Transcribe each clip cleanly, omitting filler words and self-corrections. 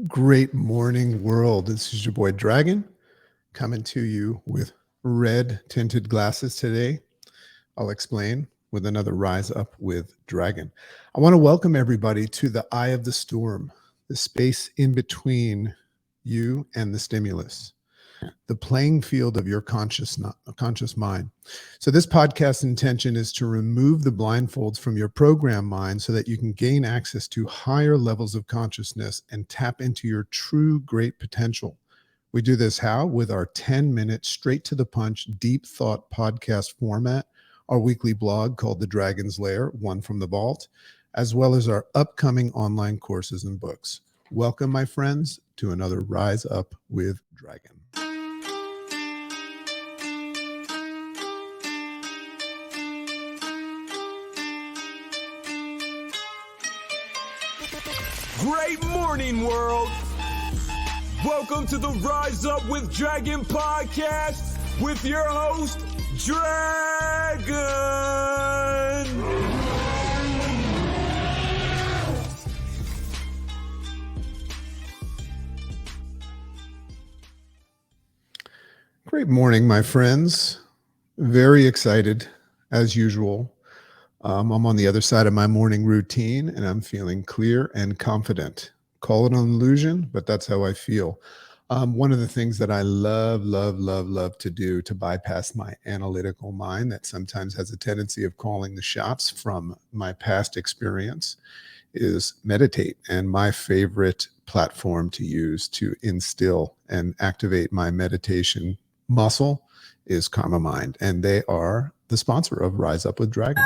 Great morning, world. This is your boy Dragon coming to you with red tinted glasses today. I'll explain with another Rise Up with Dragon. I want to welcome everybody to the eye of the storm, the space in between you and the stimulus, the playing field of your conscious mind. So this podcast intention is to remove the blindfolds from your program mind so that you can gain access to higher levels of consciousness and tap into your true great potential. We do this how? With our 10-minute straight to the punch deep thought podcast format, our weekly blog called The Dragon's Lair, One from the Vault, as well as our upcoming online courses and books. Welcome, my friends, to another Rise Up with Dragon. Great morning, world! Welcome to the Rise Up with Dragon podcast with your host, Dragon! Great morning, my friends. Very excited, as usual. I'm on the other side of my morning routine and I'm feeling clear and confident. Call it an illusion, but that's how I feel. One of the things that I love to do to bypass my analytical mind that sometimes has a tendency of calling the shots from my past experience is meditate. And my favorite platform to use to instill and activate my meditation muscle is Karma Mind. And they are the sponsor of Rise Up with Dragon.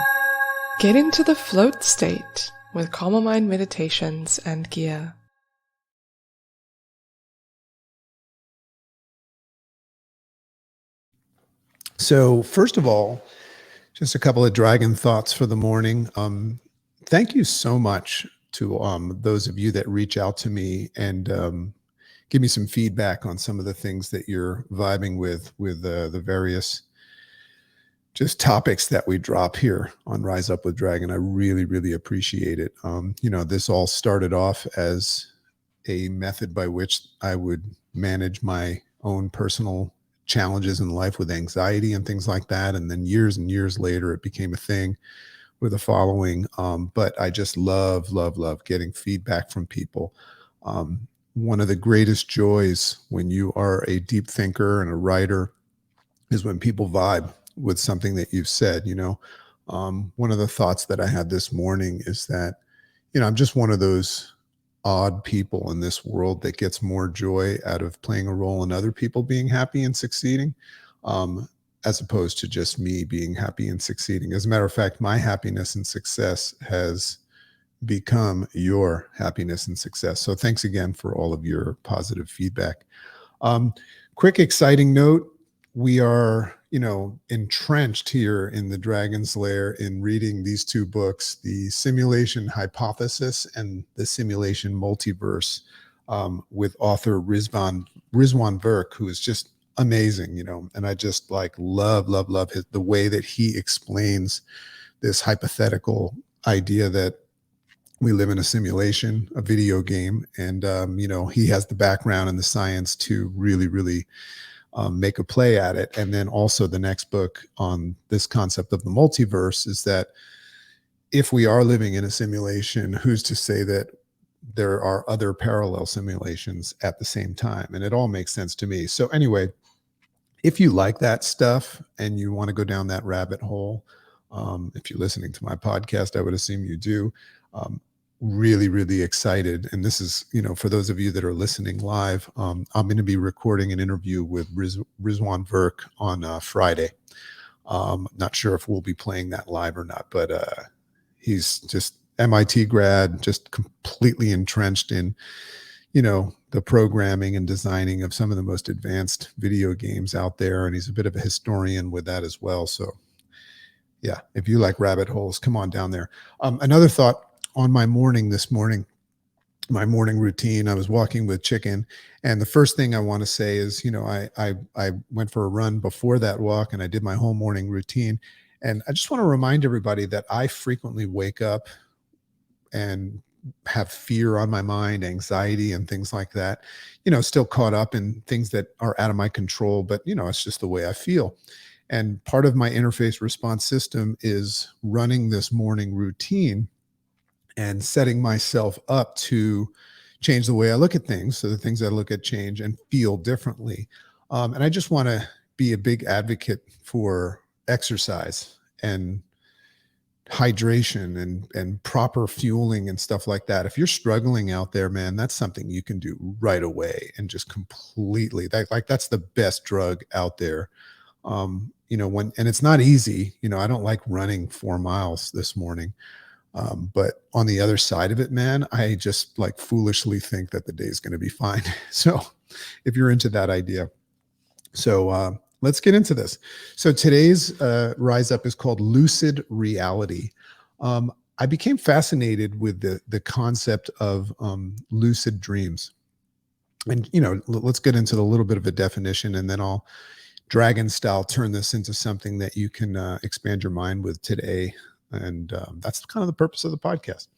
Get into the float state with Calm Mind meditations and gear. So first of all, just a couple of dragon thoughts for the morning. Thank you so much to those of you that reach out to me and give me some feedback on some of the things that you're vibing with the various just topics that we drop here on Rise Up with Dragon. I really appreciate it. This all started off as a method by which I would manage my own personal challenges in life with anxiety and things like that. And then years and years later, it became a thing with a following. But I just love getting feedback from people. One of the greatest joys when you are a deep thinker and a writer is when people vibe with something that you've said. One of the thoughts that I had this morning is that, I'm just one of those odd people in this world that gets more joy out of playing a role in other people being happy and succeeding, as opposed to just me being happy and succeeding. As a matter of fact, my happiness and success has become your happiness and success. So thanks again for all of your positive feedback. Quick, exciting note. We are, entrenched here in the Dragon's Lair in reading these two books, The Simulation Hypothesis and The Simulation Multiverse, with author Rizwan Virk, who is just amazing, and I just love the way that he explains this hypothetical idea that we live in a simulation, a video game, and he has the background and the science to really make a play at it. And then also the next book on this concept of the multiverse is that if we are living in a simulation, who's to say that there are other parallel simulations at the same time? And it all makes sense to me. So anyway, if you like that stuff and you want to go down that rabbit hole, if you're listening to my podcast, I would assume you do. Really excited. And this is, for those of you that are listening live, I'm going to be recording an interview with Rizwan Virk on Friday. Not sure if we'll be playing that live or not, but he's just MIT grad, just completely entrenched in, the programming and designing of some of the most advanced video games out there. And he's a bit of a historian with that as well. So yeah, if you like rabbit holes, come on down there. Another thought on my morning this morning, my morning routine, I was walking with Chicken. And the first thing I want to say is, I went for a run before that walk and I did my whole morning routine. And I just want to remind everybody that I frequently wake up and have fear on my mind, anxiety and things like that, still caught up in things that are out of my control, but it's just the way I feel. And part of my interface response system is running this morning routine and setting myself up to change the way I look at things. So the things I look at change and feel differently. And I just want to be a big advocate for exercise and hydration and proper fueling and stuff like that. If you're struggling out there, man, that's something you can do right away and just completely that's the best drug out there. And it's not easy, I don't like running 4 miles this morning. But on the other side of it, man, I just like foolishly think that the day is going to be fine. So if you're into that idea, let's get into this. So today's Rise Up is called Lucid Reality. I became fascinated with the concept of lucid dreams. And, let's get into a little bit of a definition, and then I'll dragon style turn this into something that you can expand your mind with today. And that's kind of the purpose of the podcast.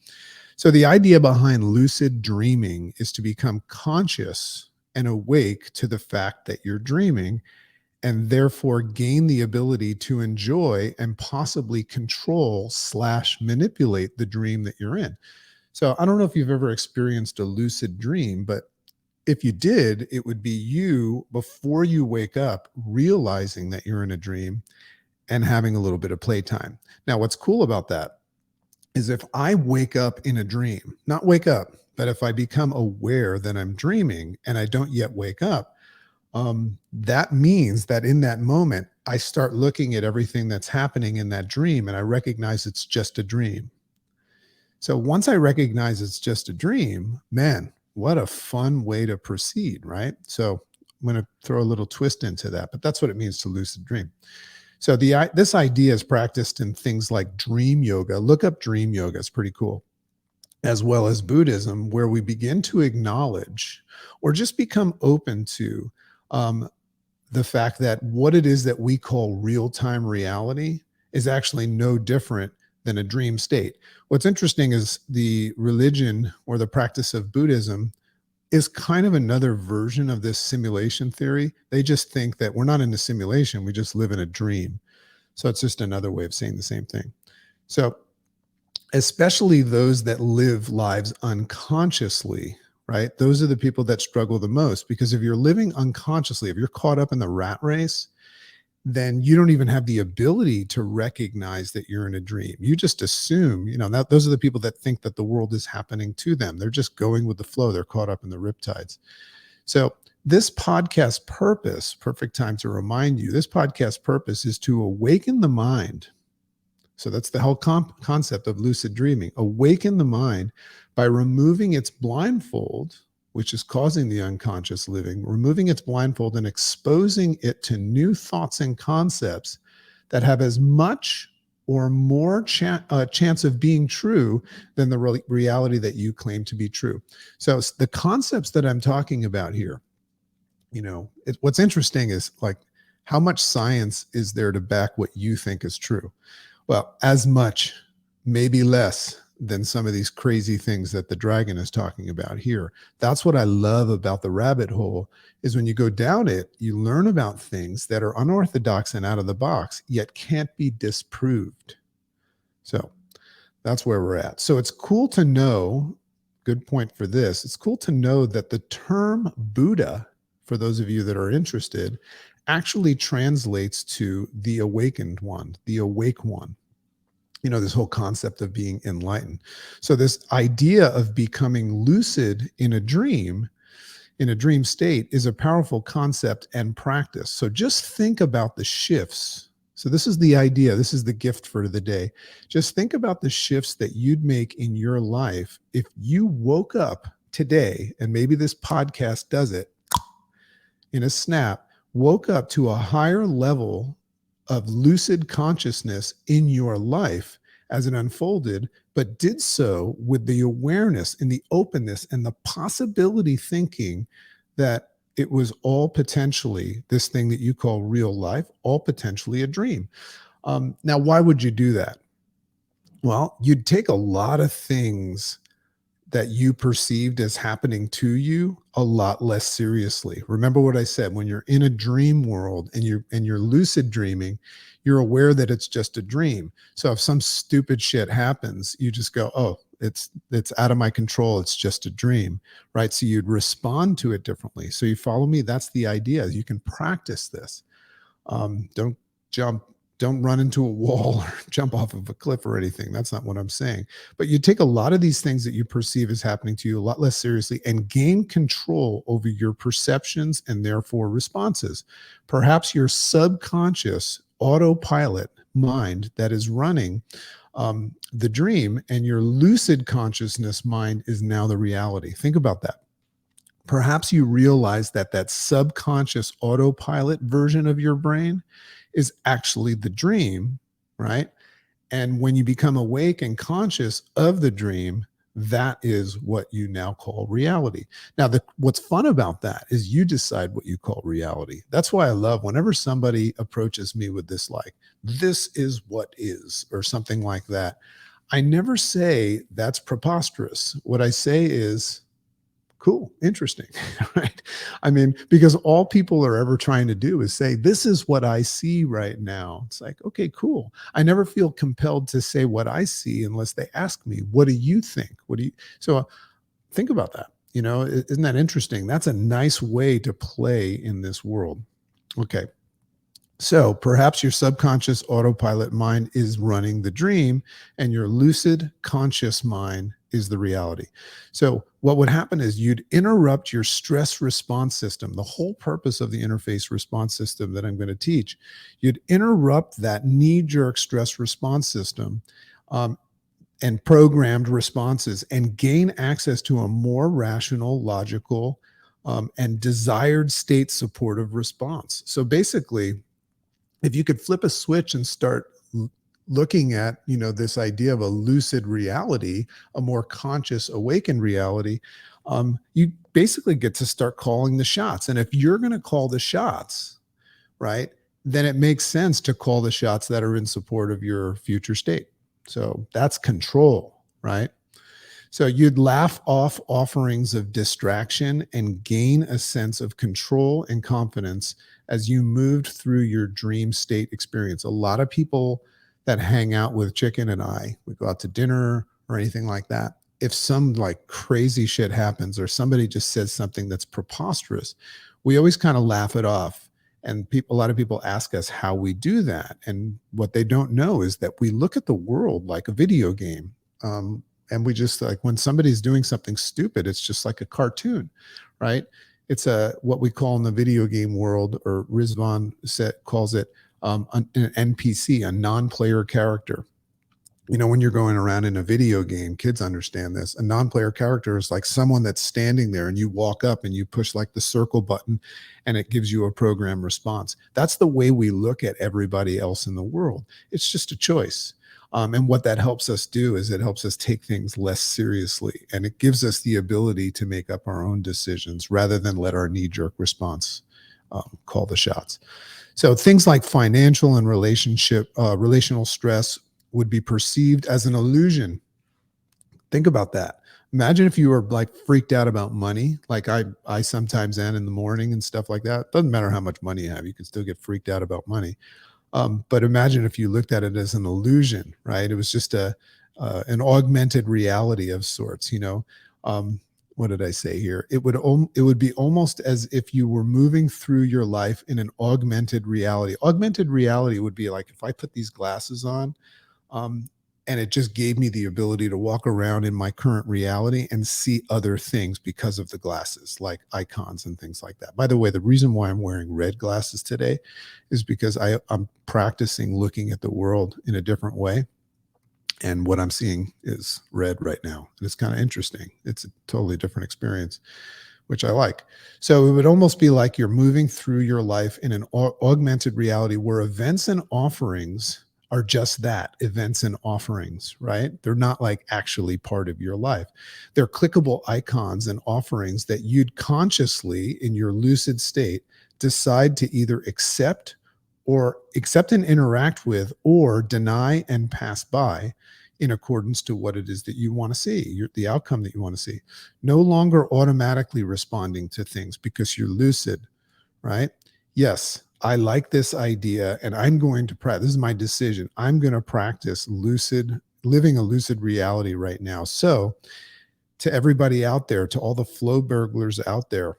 So the idea behind lucid dreaming is to become conscious and awake to the fact that you're dreaming, and therefore gain the ability to enjoy and possibly control / manipulate the dream that you're in. So I don't know if you've ever experienced a lucid dream, but if you did, it would be you before you wake up realizing that you're in a dream and having a little bit of playtime. Now, what's cool about that is if I wake up in a dream, not wake up, but if I become aware that I'm dreaming and I don't yet wake up, that means that in that moment, I start looking at everything that's happening in that dream and I recognize it's just a dream. So once I recognize it's just a dream, man, what a fun way to proceed, right? So I'm going to throw a little twist into that, but that's what it means to lucid dream. So this idea is practiced in things like dream yoga. Look up dream yoga. It's pretty cool. As well as Buddhism, where we begin to acknowledge or just become open to the fact that what it is that we call real-time reality is actually no different than a dream state. What's interesting is the religion or the practice of Buddhism is kind of another version of this simulation theory. They just think that we're not in a simulation, we just live in a dream. So it's just another way of saying the same thing. So especially those that live lives unconsciously, right? Those are the people that struggle the most, because if you're living unconsciously, if you're caught up in the rat race, then you don't even have the ability to recognize that you're in a dream. You just assume, that those are the people that think that the world is happening to them. They're just going with the flow. They're caught up in the riptides. So this podcast purpose, perfect time to remind you, this podcast purpose is to awaken the mind. So that's the whole concept of lucid dreaming. Awaken the mind by removing its blindfold, which is causing the unconscious living, removing its blindfold and exposing it to new thoughts and concepts that have as much or more chance of being true than the reality that you claim to be true. So the concepts that I'm talking about here, what's interesting is like how much science is there to back what you think is true? Well, as much, maybe less than some of these crazy things that the dragon is talking about here. That's what I love about the rabbit hole, is when you go down it, you learn about things that are unorthodox and out of the box, yet can't be disproved. So that's where we're at. So it's cool to know, good point for this, it's cool to know that the term Buddha, for those of you that are interested, actually translates to the awakened one, the awake one. This whole concept of being enlightened. So this idea of becoming lucid in a dream state, is a powerful concept and practice. So just think about the shifts. So this is the idea. This is the gift for the day. Just think about the shifts that you'd make in your life if you woke up today, and maybe this podcast does it in a snap, woke up to a higher level of lucid consciousness in your life as it unfolded, but did so with the awareness and the openness and the possibility thinking that it was all potentially this thing that you call real life, all potentially a dream. Now, why would you do that? Well, you'd take a lot of things that you perceived as happening to you a lot less seriously. Remember what I said, when you're in a dream world and you're lucid dreaming, you're aware that it's just a dream. So if some stupid shit happens, you just go, "Oh, it's out of my control. It's just a dream." Right? So you'd respond to it differently. So you follow me? That's the idea. You can practice this. Don't jump, don't run into a wall or jump off of a cliff or anything. That's not what I'm saying. But you take a lot of these things that you perceive as happening to you a lot less seriously and gain control over your perceptions and therefore responses. Perhaps your subconscious autopilot mind that is running the dream, and your lucid consciousness mind is now the reality. Think about that. Perhaps you realize that that subconscious autopilot version of your brain is actually the dream, right? And when you become awake and conscious of the dream, that is what you now call reality. Now, what's fun about that is you decide what you call reality. That's why I love whenever somebody approaches me with this, like, this is what is, or something like that. I never say that's preposterous. What I say is, cool, interesting, right? I mean, because all people are ever trying to do is say, this is what I see right now. It's like, okay, cool. I never feel compelled to say what I see unless they ask me, what do you think? So think about that. Isn't that interesting? That's a nice way to play in this world. Okay. So perhaps your subconscious autopilot mind is running the dream and your lucid conscious mind is the reality. So what would happen is you'd interrupt your stress response system. The whole purpose of the interface response system that I'm going to teach, you'd interrupt that knee-jerk stress response system and programmed responses and gain access to a more rational, logical, and desired state supportive response. So basically, if you could flip a switch and start looking at, this idea of a lucid reality, a more conscious, awakened reality, you basically get to start calling the shots. And if you're going to call the shots, right, then it makes sense to call the shots that are in support of your future state. So that's control, right? So you'd laugh off offerings of distraction and gain a sense of control and confidence as you moved through your dream state experience. A lot of people that hang out with Chicken and I, we go out to dinner or anything like that. If some like crazy shit happens or somebody just says something that's preposterous, we always kind of laugh it off. And a lot of people ask us how we do that. And what they don't know is that we look at the world like a video game. And we just, like, when somebody's doing something stupid, it's just like a cartoon, right? It's what we call in the video game world, or Rizvan calls it an NPC, a non-player character. When you're going around in a video game, kids understand this. A non-player character is like someone that's standing there and you walk up and you push like the circle button and it gives you a program response. That's the way we look at everybody else in the world. It's just a choice. And what that helps us do is it helps us take things less seriously, and it gives us the ability to make up our own decisions rather than let our knee-jerk response call the shots. So things like financial and relational stress would be perceived as an illusion. Think about that. Imagine if you were like freaked out about money, like I sometimes am in the morning and stuff like that. Doesn't matter how much money you have, you can still get freaked out about money. But imagine if you looked at it as an illusion, right? It was just an augmented reality of sorts. What did I say here? It would be almost as if you were moving through your life in an augmented reality. Augmented reality would be like if I put these glasses on, and it just gave me the ability to walk around in my current reality and see other things because of the glasses, like icons and things like that. By the way, the reason why I'm wearing red glasses today is because I'm practicing looking at the world in a different way. And what I'm seeing is red right now. And it's kind of interesting. It's a totally different experience, which I like. So it would almost be like you're moving through your life in an augmented reality where events and offerings are just that, events and offerings, right? They're not like actually part of your life. They're clickable icons and offerings that you'd consciously, in your lucid state, decide to either accept and interact with, or deny and pass by in accordance to what it is that you want to see, the outcome that you want to see. No longer automatically responding to things because you're lucid, right? Yes, I like this idea and I'm going to practice. This is my decision. I'm going to practice living a lucid reality right now. So to everybody out there, to all the flow burglars out there,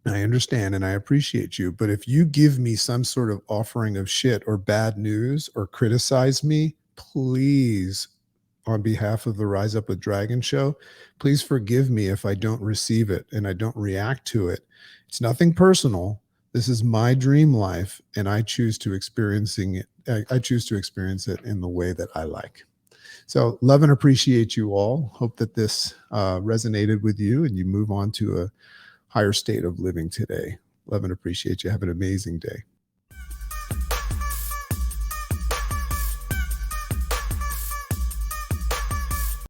I understand and I appreciate you, but if you give me some sort of offering of shit or bad news or criticize me, please, on behalf of the Rise Up with Dragon show, please forgive me if I don't receive it and I don't react to it. It's nothing personal. This is my dream life, and I choose to experiencing it. I choose to experience it in the way that I like. So love and appreciate you all. Hope that this resonated with you and you move on to a higher state of living today. Love and appreciate you. Have an amazing day.